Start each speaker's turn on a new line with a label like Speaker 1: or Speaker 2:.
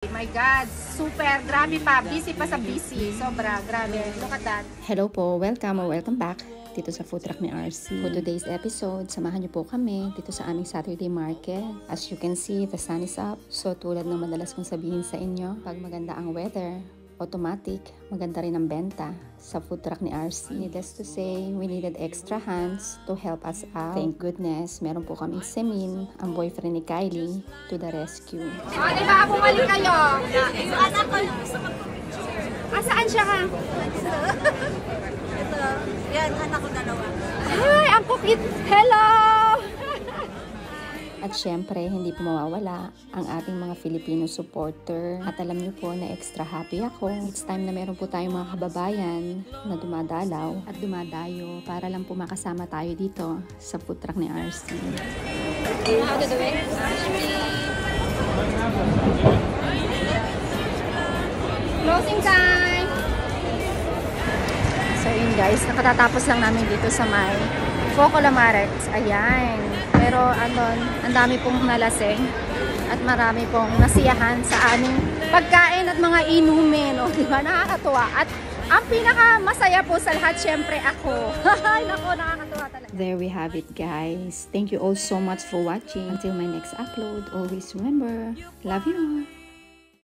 Speaker 1: My God, super, grabe pa, busy pa sa busy, sobra, grabe, look at that.
Speaker 2: Hello po, welcome or welcome back dito sa food truck ni RC. For today's episode, samahan niyo po kami dito sa aming Saturday market. As you can see, the sun is up. So tulad ng madalas kong sabihin sa inyo, pag maganda ang weather, automatic, maganda rin ang benta sa food truck ni RC. Needless to say, we needed extra hands to help us out. Thank goodness, meron po kaming Semin, ang boyfriend ni Kylie, to the rescue.
Speaker 1: O, diba, bumalik kayo?
Speaker 3: Yung anak ko gusto magpapicture.
Speaker 1: Saan siya ka?
Speaker 3: Ito. Yan, anak ko dalawa.
Speaker 1: Ay, ang pupit! Hello!
Speaker 2: At syempre, hindi po mawawala ang ating mga Filipino supporter. At alam niyo po na extra happy ako. It's time na meron po tayong mga kababayan na dumadalaw at dumadayo para lang po makasama tayo dito sa food truck ni RC.
Speaker 3: How to do it?
Speaker 1: Closing time! So yun guys, nakatatapos lang namin dito sa may Foco Lamarex. Ayan. Pero ang dami pong nalasing at marami pong nasiyahan sa aming pagkain at mga inumin. O, diba? Nakakatuwa. At ang pinaka masaya po sa lahat, syempre ako. Ay, nako, nakakatuwa talaga.
Speaker 2: There we have it, guys. Thank you all so much for watching. Until my next upload, always remember, love you all.